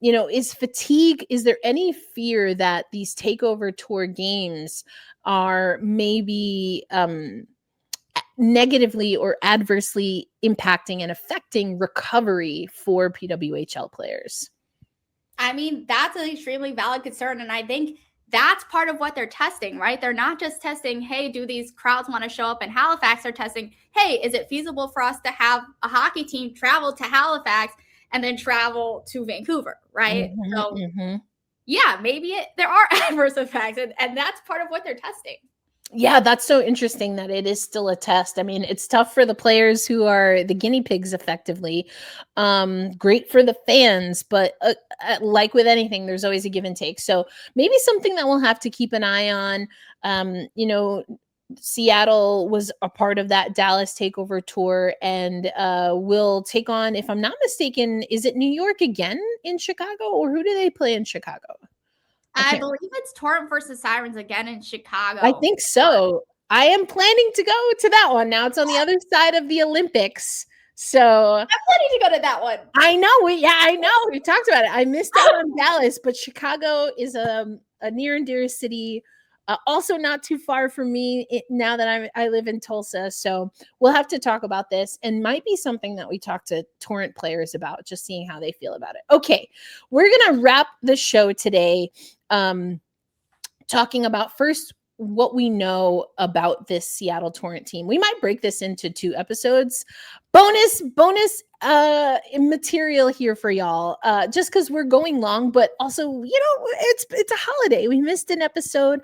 is fatigue, is there any fear that these takeover tour games are maybe negatively or adversely impacting and affecting recovery for PWHL players? I mean, that's an extremely valid concern. And I think that's part of what they're testing, right? They're not just testing, hey, do these crowds want to show up in Halifax? They're testing, hey, is it feasible for us to have a hockey team travel to Halifax and then travel to Vancouver, right? Yeah, maybe there are adverse effects, and that's part of what they're testing. Yeah, that's so interesting that it is still a test. I mean, it's tough for the players who are the guinea pigs effectively. Great for the fans, but like with anything, there's always a give and take. So maybe something that we'll have to keep an eye on. Seattle was a part of that Dallas takeover tour and will take on, if I'm not mistaken, is it New York again in Chicago, or who do they play in Chicago? I believe it's Torrent versus Sirens again in Chicago. I think so. I am planning to go to that one. Now it's on the other side of the Olympics. So I'm planning to go to that one. I know. I know. We talked about it. I missed out on Dallas, but Chicago is a near and dear city. Also not too far from me now that I live in Tulsa. So we'll have to talk about this, and might be something that we talk to Torrent players about, just seeing how they feel about it. Okay. We're going to wrap the show today talking about first what we know about this Seattle Torrent team. We might break this into 2 episodes. Bonus material here for y'all, just because we're going long, but also, it's a holiday. We missed an episode.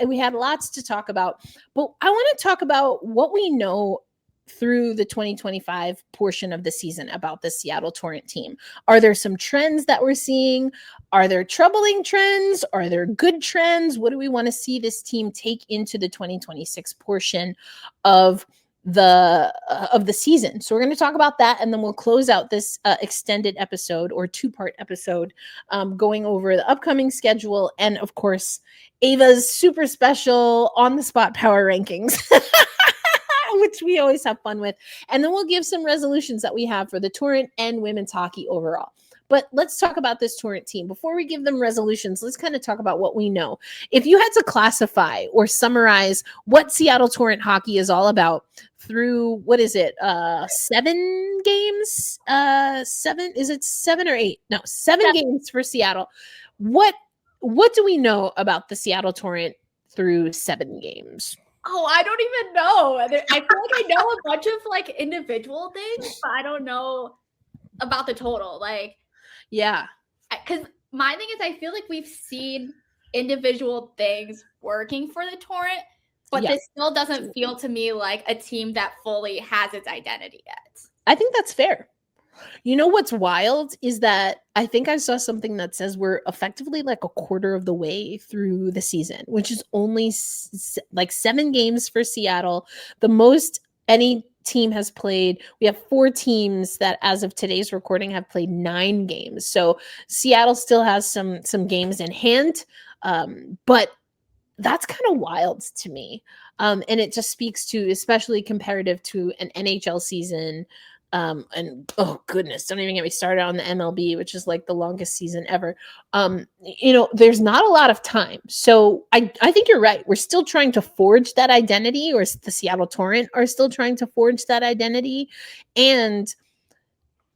We had lots to talk about, but I want to talk about what we know through the 2025 portion of the season about the Seattle Torrent team. Are there some trends that we're seeing? Are there troubling trends? Are there good trends? What do we want to see this team take into the 2026 portion of the season? So we're going to talk about that, and then we'll close out this extended episode, or 2-part episode, going over the upcoming schedule and, of course, Ava's super special on the spot power rankings. Which we always have fun with. And then we'll give some resolutions that we have for the Torrent and women's hockey overall. But let's talk about this Torrent team. Before we give them resolutions, let's kind of talk about what we know. If you had to classify or summarize what Seattle Torrent hockey is all about through, what is it, 7 games? 7? Is it 7 or 8? No, 7 games for Seattle. What do we know about the Seattle Torrent through 7 games? Oh, I don't even know. I feel like I know a bunch of individual things, but I don't know about the total. Yeah. Because my thing is, I feel like we've seen individual things working for the Torrent, but this still doesn't feel to me like a team that fully has its identity yet. I think that's fair. You know what's wild is that I think I saw something that says we're effectively like a quarter of the way through the season, which is only 7 games for Seattle. The most any team has played. We have 4 teams that, as of today's recording, have played 9 games. So Seattle still has some games in hand, but that's kind of wild to me. And it just speaks to, especially comparative to an NHL season. And oh goodness, don't even get me started on the MLB, which is like the longest season ever. There's not a lot of time. So I think you're right. We're still trying to forge that identity, or the Seattle Torrent are still trying to forge that identity. And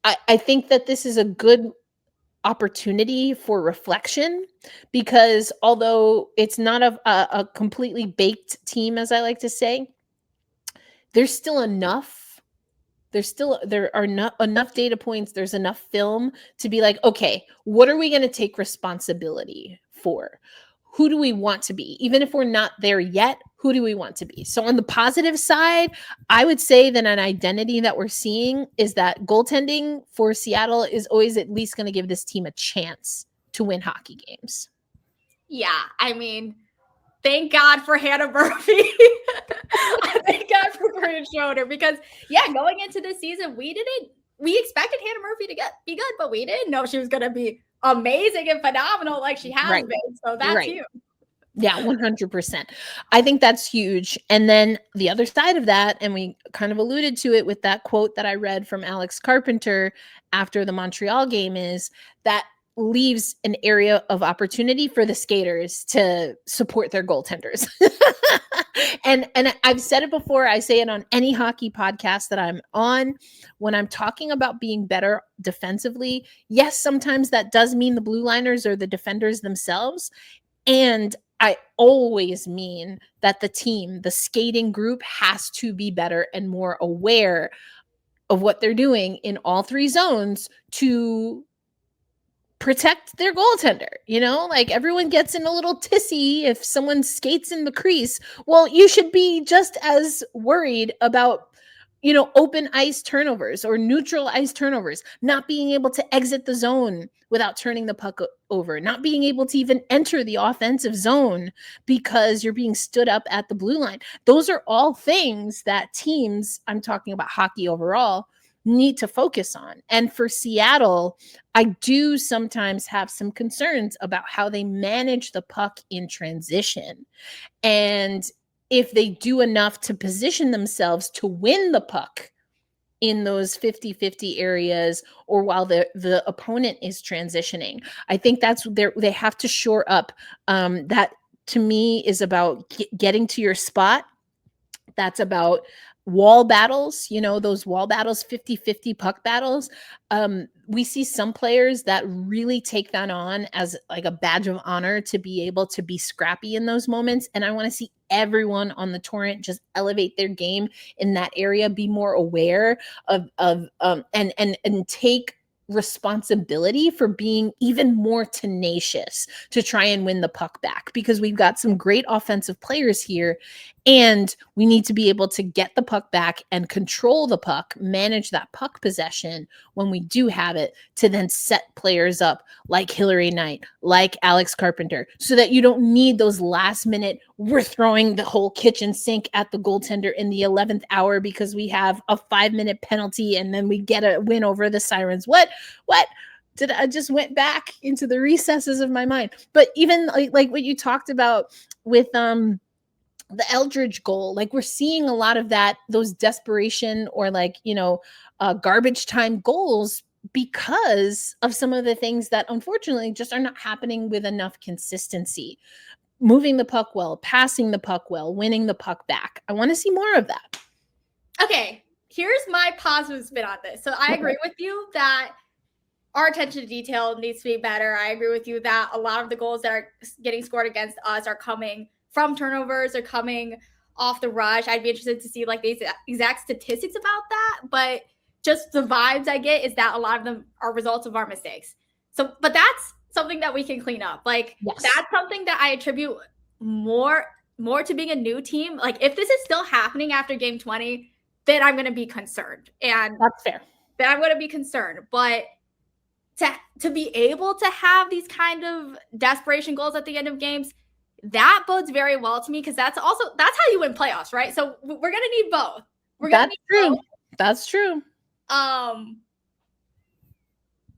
I think that this is a good opportunity for reflection, because although it's not a completely baked team, as I like to say, there's still enough. There are not enough data points. There's enough film to be like, okay, what are we going to take responsibility for? Who do we want to be? Even if we're not there yet, who do we want to be? So on the positive side, I would say that an identity that we're seeing is that goaltending for Seattle is always at least going to give this team a chance to win hockey games. Yeah, I mean, thank God for Hannah Murphy. Thank God for Corrine Schroeder, because going into this season, we expected Hannah Murphy to be good, but we didn't know she was going to be amazing and phenomenal like she has been. So that's huge. Yeah, 100%. I think that's huge. And then the other side of that, and we kind of alluded to it with that quote that I read from Alex Carpenter after the Montreal game, is that leaves an area of opportunity for the skaters to support their goaltenders. and I've said it before, I say it on any hockey podcast that I'm on. When I'm talking about being better defensively, yes, sometimes that does mean the blue liners or the defenders themselves. And I always mean that the team, the skating group, has to be better and more aware of what they're doing in all three zones to protect their goaltender. You know, like everyone gets in a little tissy if someone skates in the crease. Well, you should be just as worried about, you know, open ice turnovers or neutral ice turnovers, not being able to exit the zone without turning the puck over, not being able to even enter the offensive zone because you're being stood up at the blue line. Those are all things that teams, I'm talking about hockey overall, need to focus on. And for Seattle, I do sometimes have some concerns about how they manage the puck in transition. And if they do enough to position themselves to win the puck in those 50-50 areas or while the opponent is transitioning. I think that's they have to shore up. That to me is about getting to your spot. That's about wall battles, you know, those wall battles, 50-50 puck battles. We see some players that really take that on as like a badge of honor to be able to be scrappy in those moments. And I want to see everyone on the Torrent just elevate their game in that area, be more aware of and take responsibility for being even more tenacious to try and win the puck back, because we've got some great offensive players here and we need to be able to get the puck back and control the puck, manage that puck possession when we do have it, to then set players up like Hillary Knight, like Alex Carpenter, so that you don't need those last minute, we're throwing the whole kitchen sink at the goaltender in the 11th hour because we have a 5-minute penalty and then we get a win over the Sirens. What did I just went back into the recesses of my mind? But even like what you talked about with the Eldridge goal, like we're seeing a lot of that, those desperation or like, you know, garbage time goals because of some of the things that unfortunately just are not happening with enough consistency. Moving the puck well, passing the puck well, winning the puck back. I want to see more of that. Okay, here's my positive spin on this. So I agree with you that our attention to detail needs to be better. I agree with you that a lot of the goals that are getting scored against us are coming from turnovers, are coming off the rush. I'd be interested to see like the exact statistics about that, but just the vibes I get is that a lot of them are results of our mistakes. So, but that's something that we can clean up. Like that's something that I attribute more to being a new team. Like if this is still happening after game 20, then I'm going to be concerned. And that's fair. Then I'm going to be concerned. But to be able to have these kind of desperation goals at the end of games, that bodes very well to me, because that's how you win playoffs, right? So we're going to need both. That's true. That's true.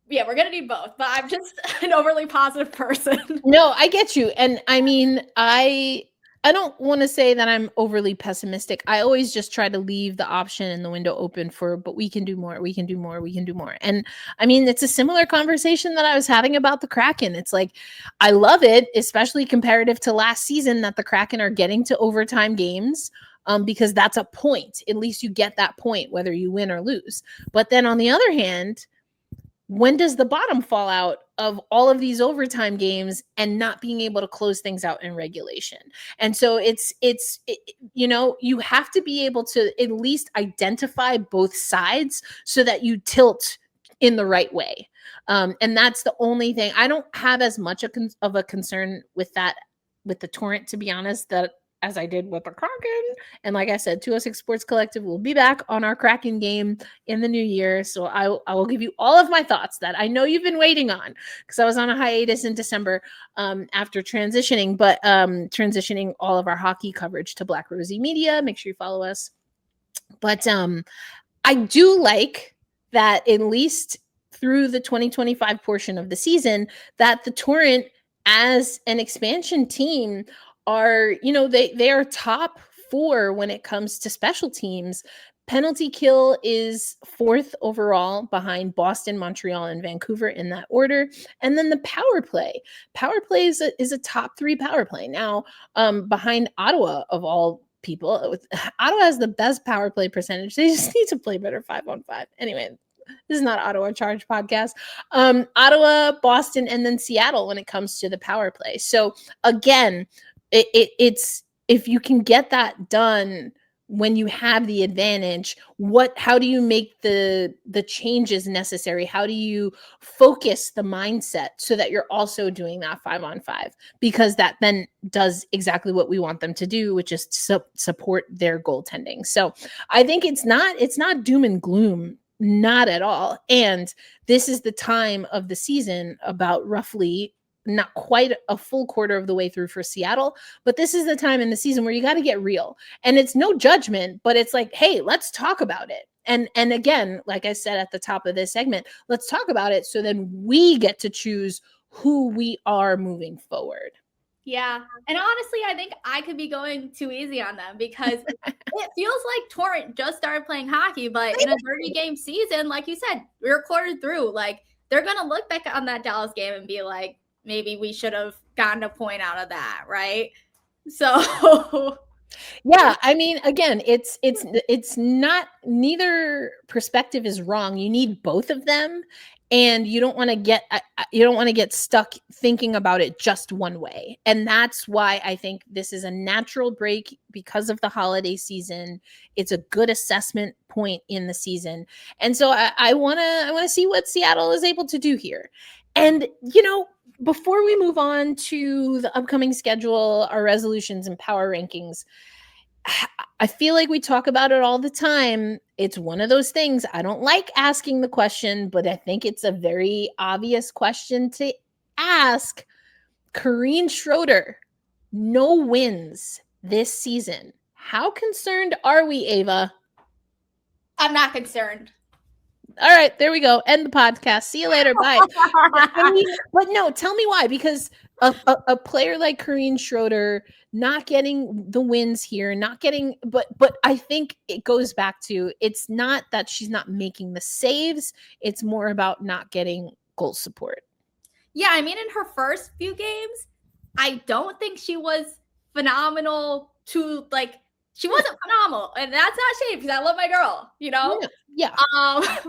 Yeah, we're going to need both, but I'm just an overly positive person. No, I get you. And I mean, I don't want to say that I'm overly pessimistic. I always just try to leave the option and the window open for, but we can do more. We can do more. We can do more. And I mean, it's a similar conversation that I was having about the Kraken. It's like, I love it, especially comparative to last season, that the Kraken are getting to overtime games. Because that's a point. At least you get that point, whether you win or lose. But then on the other hand, when does the bottom fall out of all of these overtime games and not being able to close things out in regulation? And so it's you know, you have to be able to at least identify both sides so that you tilt in the right way. And that's the only thing. I don't have as much of a concern with that, with the Torrent, to be honest, that as I did with the Kraken. And like I said, 206 Sports Collective will be back on our Kraken game in the new year. So I will give you all of my thoughts that I know you've been waiting on, because I was on a hiatus in December after transitioning, but transitioning all of our hockey coverage to Black Rosie Media. Make sure you follow us. But I do like that, at least through the 2025 portion of the season, that the Torrent as an expansion team are, you know, they are top 4 when it comes to special teams, Penalty kill is 4th overall behind Boston, Montreal, and Vancouver in that order. And then the power play. Power play is a top 3 power play. Now, behind Ottawa, of all people, Ottawa has the best power play percentage. They just need to play better 5-on-5. Anyway, this is not Ottawa Charge podcast. Ottawa, Boston, and then Seattle when it comes to the power play. So again, it's if you can get that done when you have the advantage, how do you make the changes necessary? How do you focus the mindset so that you're also doing that 5-on-5? Because that then does exactly what we want them to do, which is support their goaltending. So I think it's not doom and gloom, not at all. And this is the time of the season, about roughly not quite a full quarter of the way through for Seattle, but this is the time in the season where you got to get real. And it's no judgment, but it's like, hey, let's talk about it. And again, like I said at the top of this segment, let's talk about it so then we get to choose who we are moving forward. Yeah. And honestly, I think I could be going too easy on them because it feels like Torrent just started playing hockey, but in a 30-game season, like you said, we're quartered through. Like, they're going to look back on that Dallas game and be like, maybe we should have gotten a point out of that, right? So yeah, I mean, again, it's not, neither perspective is wrong. You need both of them, and you don't want to get stuck thinking about it just one way. And that's why I think this is a natural break because of the holiday season. It's a good assessment point in the season, and so I want to see what Seattle is able to do here. And before we move on to the upcoming schedule, our resolutions and power rankings, I feel like we talk about it all the time. It's one of those things. I don't like asking the question, but I think it's a very obvious question to ask. Corrine Schroeder, no wins this season. How concerned are we, Ava? I'm not concerned. All right, there we go. End the podcast. See you later. Bye. But no, tell me why. Because a player like Corrine Schroeder not getting the wins here, but I think it goes back to, it's not that she's not making the saves. It's more about not getting goal support. Yeah, I mean, in her first few games, I don't think she was phenomenal she wasn't phenomenal, and that's not shame because I love my girl, Yeah.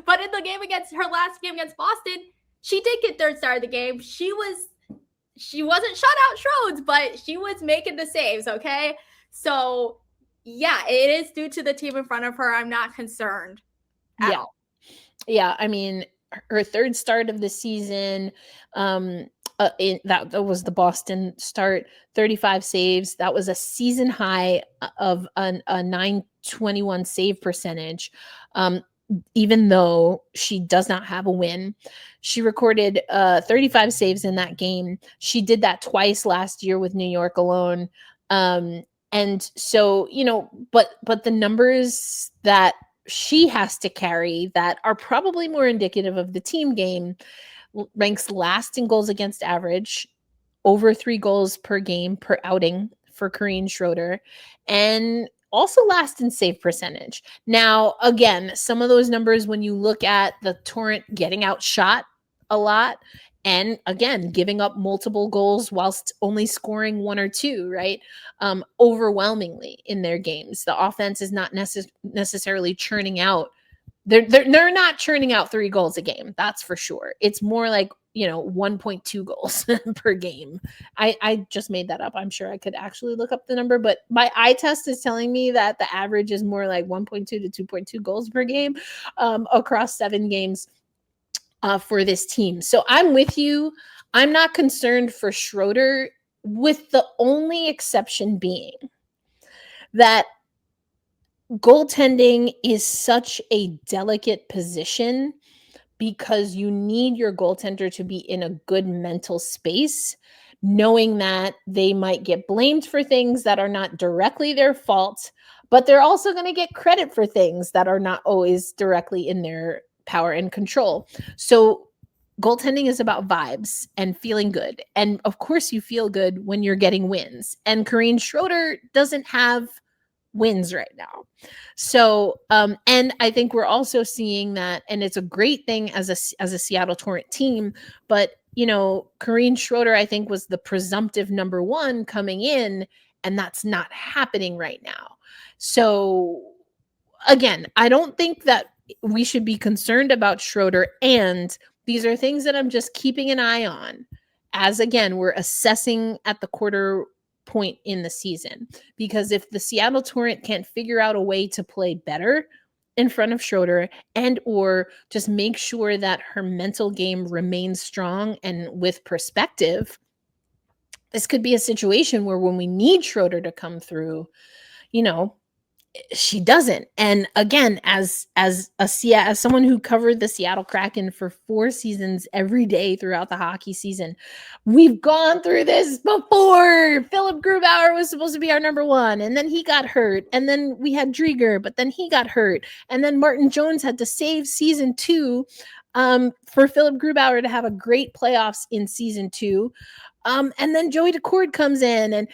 But in the game against her last game against Boston, she did get third star of the game. She wasn't shut out Schroeds, but she was making the saves. Okay, so yeah, it is due to the team in front of her. I'm not concerned at all. Yeah, I mean, her third start of the season, that was the Boston start, 35 saves. That was a season high of a 921 save percentage. Even though she does not have a win, she recorded 35 saves in that game. She did that twice last year with New York alone. And so, but the numbers that she has to carry that are probably more indicative of the team game, ranks last in goals against average, over 3 goals per game per outing for Corrine Schroeder, and also last in save percentage. Now, again, some of those numbers, when you look at the Torrent getting outshot a lot, and again, giving up multiple goals whilst only scoring 1 or 2, right? Overwhelmingly in their games. The offense is not necessarily churning out. They're not churning out 3 goals a game. That's for sure. It's more like, 1.2 goals per game. I just made that up. I'm sure I could actually look up the number, but my eye test is telling me that the average is more like 1.2 to 2.2 goals per game across 7 games for this team. So I'm with you. I'm not concerned for Schroeder, with the only exception being that goaltending is such a delicate position, because you need your goaltender to be in a good mental space, knowing that they might get blamed for things that are not directly their fault, but they're also going to get credit for things that are not always directly in their power and control. So goaltending is about vibes and feeling good. And of course you feel good when you're getting wins. And Corrine Schroeder doesn't have wins right now. So, and I think we're also seeing that, and it's a great thing as a Seattle Torrent team. But Corrine Schroeder, I think, was the presumptive number one coming in, and that's not happening right now. So, again, I don't think that we should be concerned about Schroeder, and these are things that I'm just keeping an eye on as, again, we're assessing at the quarter point in the season. Because if the Seattle Torrent can't figure out a way to play better in front of Schroeder, and or just make sure that her mental game remains strong and with perspective, this could be a situation where when we need Schroeder to come through, she doesn't. And again, as someone who covered the Seattle Kraken for 4 seasons every day throughout the hockey season, we've gone through this before. Philip Grubauer was supposed to be our number one, and then he got hurt, and then we had Drieger, but then he got hurt, and then Martin Jones had to save season 2 for Philip Grubauer to have a great playoffs in season 2. And then Joey Decord comes in, and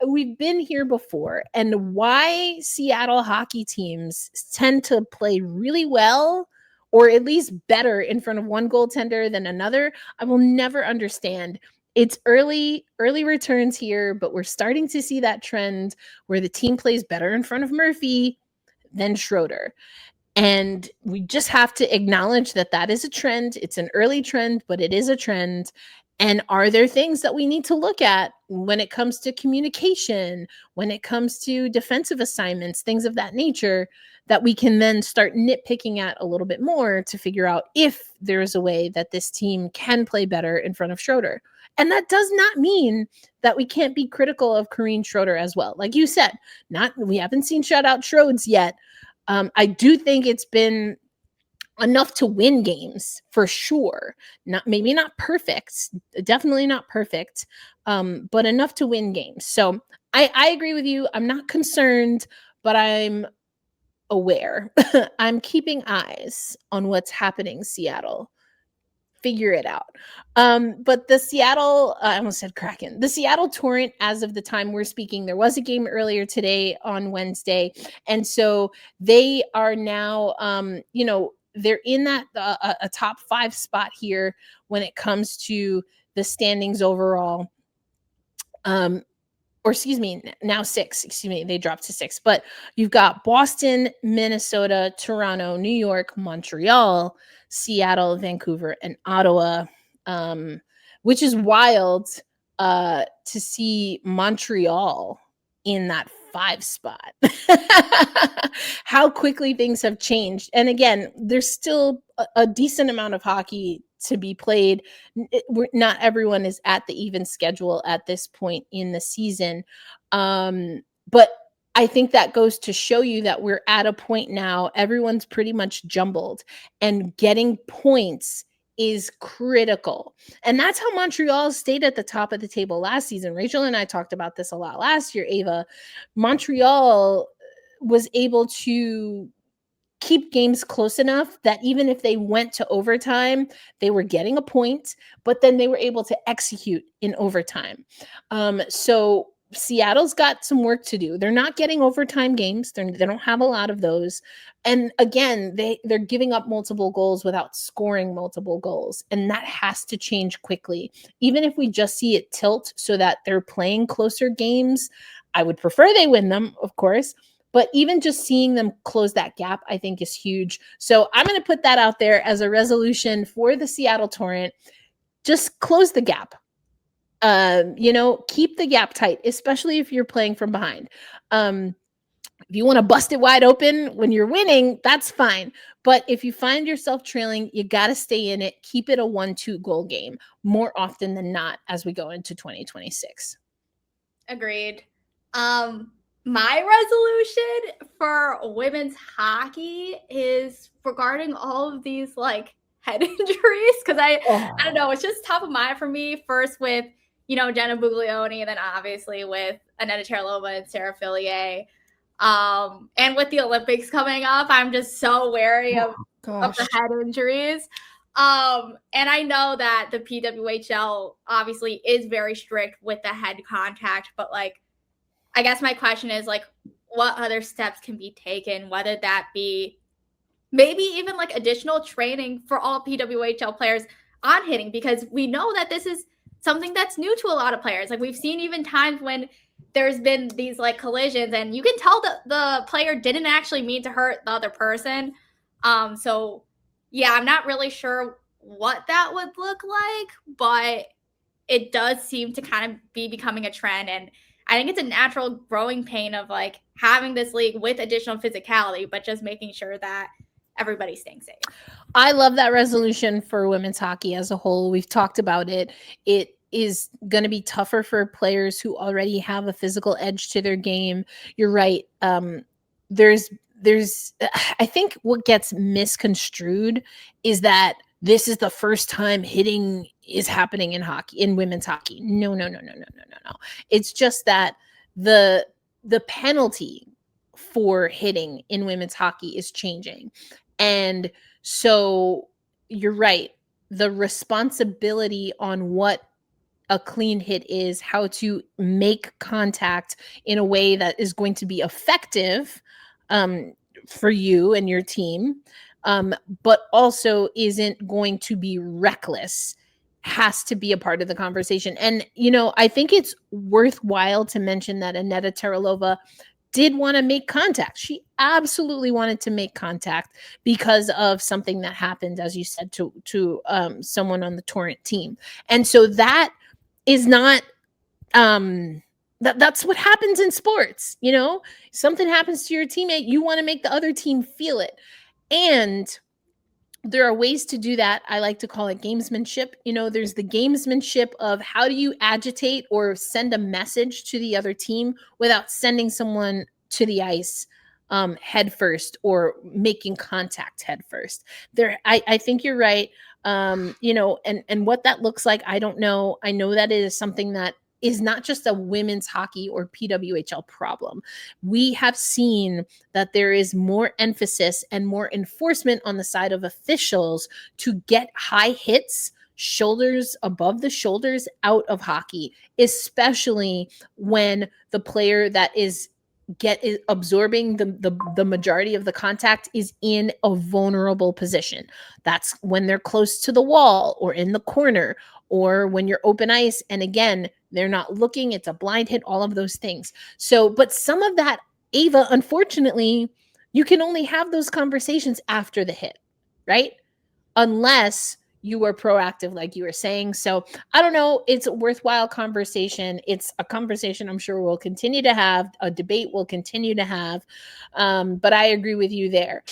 we've been here before, and why Seattle hockey teams tend to play really well, or at least better in front of one goaltender than another, I will never understand. It's early returns here, but we're starting to see that trend where the team plays better in front of Murphy than Schroeder. And we just have to acknowledge that that is a trend. It's an early trend, but it is a trend. And are there things that we need to look at when it comes to communication, when it comes to defensive assignments, things of that nature, that we can then start nitpicking at a little bit more to figure out if there is a way that this team can play better in front of Schroeder. And that does not mean that we can't be critical of Corrine Schroeder as well. Like you said, we haven't seen shutout Schroeds yet. I do think it's been enough to win games for sure. Maybe not perfect, definitely not perfect, but enough to win games. So I agree with you. I'm not concerned, but I'm aware. I'm keeping eyes on what's happening, Seattle. Figure it out. But the Seattle, I almost said Kraken, the Seattle Torrent, as of the time we're speaking, there was a game earlier today on Wednesday. And so they are now, they're in that a top 5 spot here when it comes to the standings overall. Or excuse me, now 6. Excuse me, they dropped to 6. But you've got Boston, Minnesota, Toronto, New York, Montreal, Seattle, Vancouver, and Ottawa, which is wild to see Montreal in that 5 spot. How quickly things have changed. And again, there's still a decent amount of hockey to be played. Not everyone is at the even schedule at this point in the season. But I think that goes to show you that we're at a point now, everyone's pretty much jumbled, and getting points is critical. And that's how Montreal stayed at the top of the table last season. Rachel and I talked about this a lot last year, Ava. Montreal was able to keep games close enough that even if they went to overtime, they were getting a point, but then they were able to execute in overtime. So Seattle's got some work to do. They're not getting overtime games. They don't have a lot of those. And again, they're giving up multiple goals without scoring multiple goals. And that has to change quickly. Even if we just see it tilt so that they're playing closer games, I would prefer they win them, of course. But even just seeing them close that gap, I think, is huge. So I'm going to put that out there as a resolution for the Seattle Torrent. Just close the gap. Keep the gap tight, especially if you're playing from behind. If you want to bust it wide open when you're winning, that's fine. But if you find yourself trailing, you got to stay in it. Keep it a 1-2 goal game more often than not as we go into 2026. Agreed. My resolution for women's hockey is regarding all of these head injuries, because I don't know, it's just top of mind for me. First with Jenna Buglioni, and then obviously with Aneta Terlova and Sarah Fillier. And with the Olympics coming up, I'm just so wary of the head injuries. And I know that the PWHL obviously is very strict with the head contact, but I guess my question is like, what other steps can be taken, whether that be maybe even like additional training for all PWHL players on hitting, because we know that this is something that's new to a lot of players. Like we've seen even times when there's been these like collisions and you can tell that the player didn't actually mean to hurt the other person. So yeah, I'm not really sure what that would look like, but it does seem to kind of be becoming a trend. And I think it's a natural growing pain of like having this league with additional physicality, but just making sure that everybody's staying safe. I love that resolution for women's hockey as a whole. We've talked about it. It is going to be tougher for players who already have a physical edge to their game. You're right. There's I think what gets misconstrued is that this is the first time hitting is happening in hockey, in women's hockey. No. It's just that the penalty for hitting in women's hockey is changing. And so you're right. The responsibility on what a clean hit is, how to make contact in a way that is going to be effective for you and your team, but also isn't going to be reckless, has to be a part of the conversation. And, I think it's worthwhile to mention that Aneta Terelova did want to make contact. She absolutely wanted to make contact because of something that happened, as you said, to someone on the Torrent team. And so that is not that's what happens in sports. Something happens to your teammate, you want to make the other team feel it. And there are ways to do that. I like to call it gamesmanship. There's the gamesmanship of how do you agitate or send a message to the other team without sending someone to the ice head first or making contact head first. I think you're right. And what that looks like, I don't know. I know that it is something that is not just a women's hockey or PWHL problem. We have seen that there is more emphasis and more enforcement on the side of officials to get high hits, shoulders above the shoulders, out of hockey, especially when the player that is absorbing the majority of the contact is in a vulnerable position. That's when they're close to the wall or in the corner, or when you're open ice and again they're not looking, it's a blind hit, all of those things. So, but some of that, Ava, unfortunately, you can only have those conversations after the hit, right? Unless you were proactive, like you were saying. So I don't know. It's a worthwhile conversation. It's a conversation I'm sure we'll continue to have, a debate we'll continue to have. But I agree with you there.